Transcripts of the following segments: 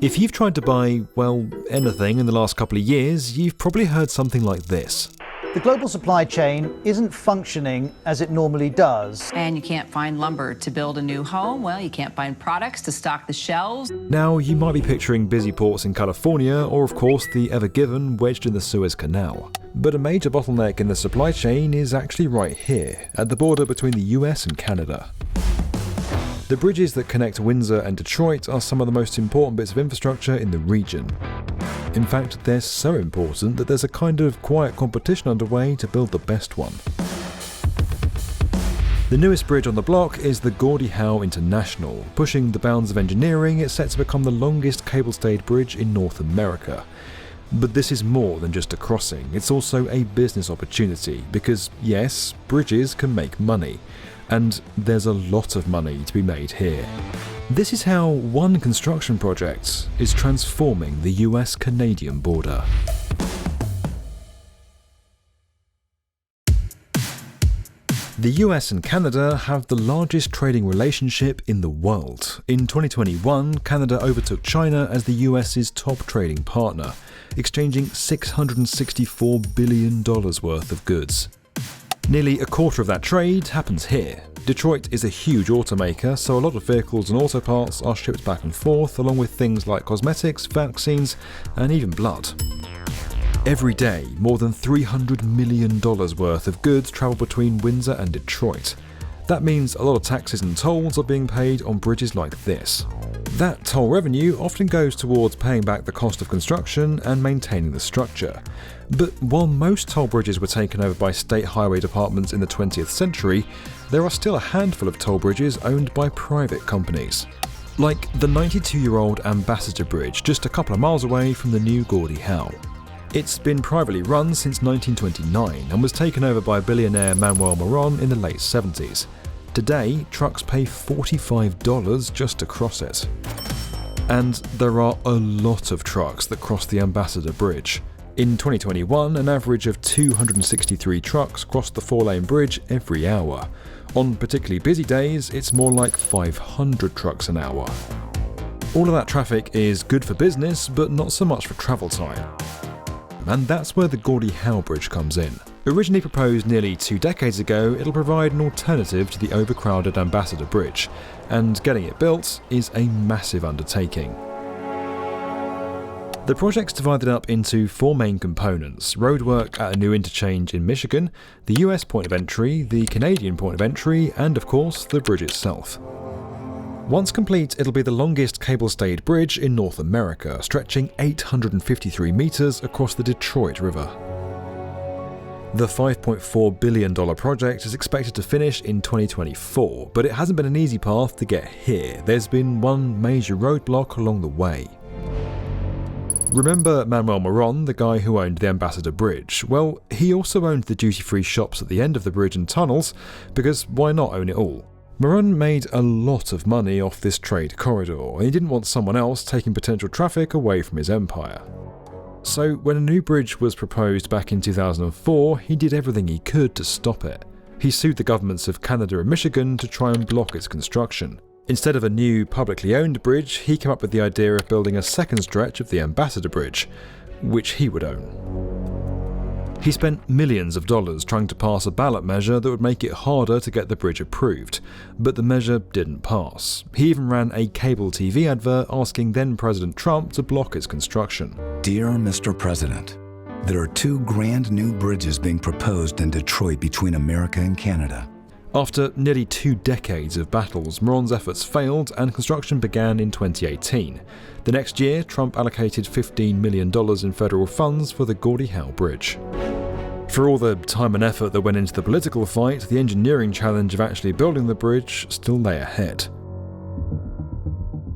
If you've tried to buy, well, anything in the last couple of years, you've probably heard something like this. The global supply chain isn't functioning as it normally does. And you can't find lumber to build a new home. Well, you can't find products to stock the shelves. Now, you might be picturing busy ports in California, or of course the Ever Given wedged in the Suez Canal. But a major bottleneck in the supply chain is actually right here, at the border between the US and Canada. The bridges that connect Windsor and Detroit are some of the most important bits of infrastructure in the region. In fact, they're so important that there's a kind of quiet competition underway to build the best one. The newest bridge on the block is the GORDIE HOWE International. Pushing the bounds of engineering, it's set to become the longest cable-stayed bridge in North America. But this is more than just a crossing, it's also a business opportunity, because yes, bridges can make money. And there's a lot of money to be made here. This is how one construction project is transforming the US-Canadian border. The US and Canada have the largest trading relationship in the world. In 2021, Canada overtook China as the US's top trading partner, exchanging $664 billion worth of goods. Nearly a quarter of that trade happens here. Detroit is a huge automaker, so a lot of vehicles and auto parts are shipped back and forth, along with things like cosmetics, vaccines, and even blood. Every day, more than $300 million worth of goods travel between Windsor and Detroit. That means a lot of taxes and tolls are being paid on bridges like this. That toll revenue often goes towards paying back the cost of construction and maintaining the structure. But while most toll bridges were taken over by state highway departments in the 20th century, there are still a handful of toll bridges owned by private companies. Like the 92-year-old Ambassador Bridge, just a couple of miles away from the new GORDIE HOWE. It's been privately run since 1929 and was taken over by billionaire Manuel Moron in the late 70s. Today, trucks pay $45 just to cross it. And there are a lot of trucks that cross the Ambassador Bridge. In 2021, an average of 263 trucks crossed the 4-lane bridge every hour. On particularly busy days, it's more like 500 trucks an hour. All of that traffic is good for business, but not so much for travel time. And that's where the GORDIE HOWE Bridge comes in. Originally proposed nearly 2 decades ago, it'll provide an alternative to the overcrowded Ambassador Bridge, and getting it built is a massive undertaking. The project's divided up into 4 main components: roadwork at a new interchange in Michigan, the US point of entry, the Canadian point of entry, and of course the bridge itself. Once complete, it'll be the longest cable-stayed bridge in North America, stretching 853 metres across the Detroit River. The $5.4 billion project is expected to finish in 2024, but it hasn't been an easy path to get here. There's been one major roadblock along the way. Remember Manuel Moron, the guy who owned the Ambassador Bridge? Well, he also owned the duty-free shops at the end of the bridge and tunnels, because why not own it all? Moron made a lot of money off this trade corridor, and he didn't want someone else taking potential traffic away from his empire. So when a new bridge was proposed back in 2004, he did everything he could to stop it. He sued the governments of Canada and Michigan to try and block its construction. Instead of a new publicly owned bridge, he came up with the idea of building a second stretch of the Ambassador Bridge, which he would own. He spent millions of dollars trying to pass a ballot measure that would make it harder to get the bridge approved, but the measure didn't pass. He even ran a cable TV advert asking then-President Trump to block its construction. Dear Mr. President, there are 2 grand new bridges being proposed in Detroit between America and Canada. After nearly 2 decades of battles, Moron's efforts failed and construction began in 2018. The next year, Trump allocated $15 million in federal funds for the GORDIE HOWE Bridge. For all the time and effort that went into the political fight, the engineering challenge of actually building the bridge still lay ahead.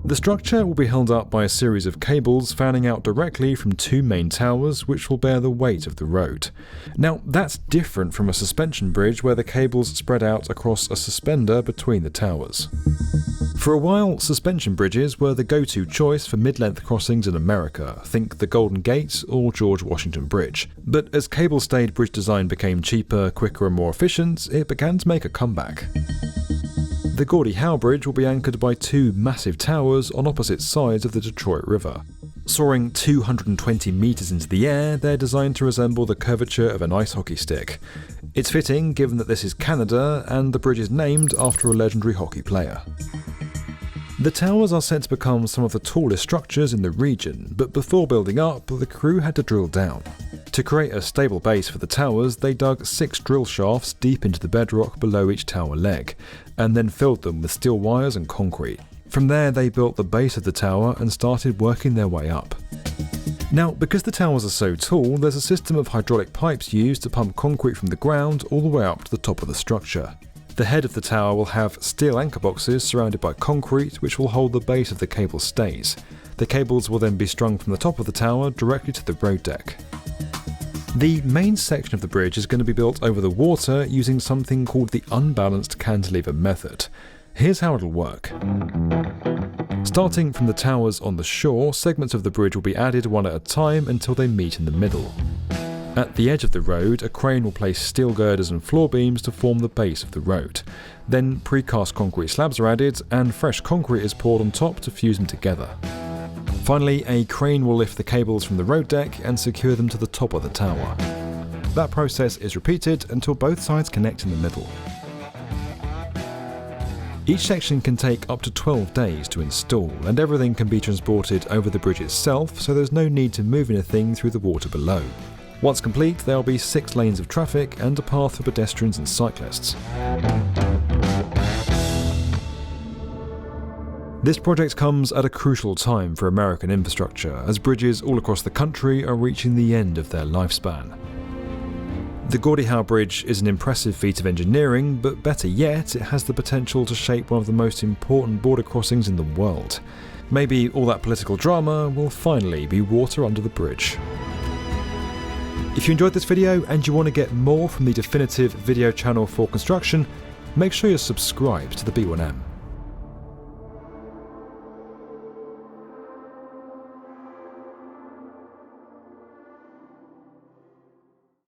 The structure will be held up by a series of cables fanning out directly from 2 main towers which will bear the weight of the road. Now, that's different from a suspension bridge where the cables spread out across a suspender between the towers. For a while, suspension bridges were the go-to choice for mid-length crossings in America, think the Golden Gate or George Washington Bridge. But as cable-stayed bridge design became cheaper, quicker and more efficient, it began to make a comeback. The GORDIE HOWE Bridge will be anchored by two massive towers on opposite sides of the Detroit River. Soaring 220 metres into the air, they're designed to resemble the curvature of an ice hockey stick. It's fitting given that this is Canada and the bridge is named after a legendary hockey player. The towers are set to become some of the tallest structures in the region, but before building up, the crew had to drill down. To create a stable base for the towers, they dug 6 drill shafts deep into the bedrock below each tower leg, and then filled them with steel wires and concrete. From there, they built the base of the tower and started working their way up. Now, because the towers are so tall, there's a system of hydraulic pipes used to pump concrete from the ground all the way up to the top of the structure. The head of the tower will have steel anchor boxes surrounded by concrete which will hold the base of the cable stays. The cables will then be strung from the top of the tower directly to the road deck. The main section of the bridge is going to be built over the water using something called the unbalanced cantilever method. Here's how it'll work. Starting from the towers on the shore, segments of the bridge will be added one at a time until they meet in the middle. At the edge of the road, a crane will place steel girders and floor beams to form the base of the road. Then precast concrete slabs are added and fresh concrete is poured on top to fuse them together. Finally, a crane will lift the cables from the road deck and secure them to the top of the tower. That process is repeated until both sides connect in the middle. Each section can take up to 12 days to install, and everything can be transported over the bridge itself, so there's no need to move anything through the water below. Once complete, there will be 6 lanes of traffic and a path for pedestrians and cyclists. This project comes at a crucial time for American infrastructure, as bridges all across the country are reaching the end of their lifespan. The GORDIE HOWE Bridge is an impressive feat of engineering, but better yet, it has the potential to shape one of the most important border crossings in the world. Maybe all that political drama will finally be water under the bridge. If you enjoyed this video and you want to get more from the definitive video channel for construction, make sure you're subscribed to the B1M.